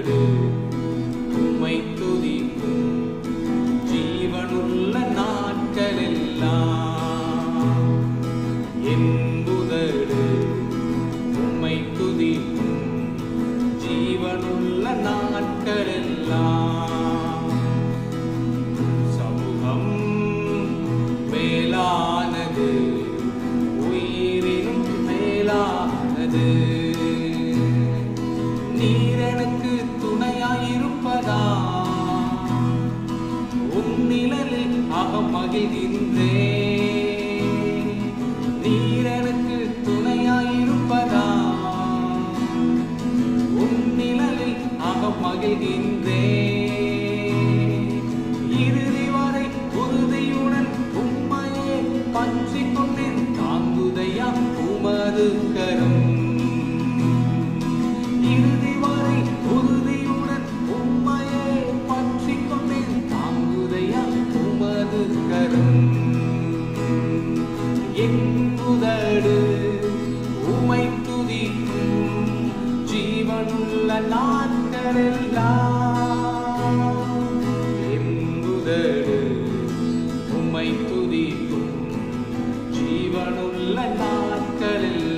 உதடு உம்மை துதிக்கும் ஜீவனுள்ள நாட்களெல்லாம். என் உதடு உம்மை துதிக்கும் ஜீவனுள்ள நாட்களெல்லாம். சமூகம் மேலானது, உயிரினும் மேலானது. நீர் எனக்கு துணையாயிருப்பதா, உன் நிழலில் அகமகிழ்கின்றேன். நீர் எனக்கு துணையாயிருப்பதா, உன் நிழலில் அகமகிழ்கின்றேன். இறுதி வரை உறுதியுடன் உம்மையே பற்றிக் கொண்டேன், தாங்குதையா உமது கரம். இறுதி வரை உறுதியுடன் உம்மையே பற்றிக் கொண்டேன், தாங்குதையா உமது கரம். என் உதடு உம்மை துதிக்கும் ஜீவனுள்ள நாட்களெல்லாம். என் உதடு உம்மை துதிக்கும் ஜீவனுள்ள நாட்களெல்லாம்.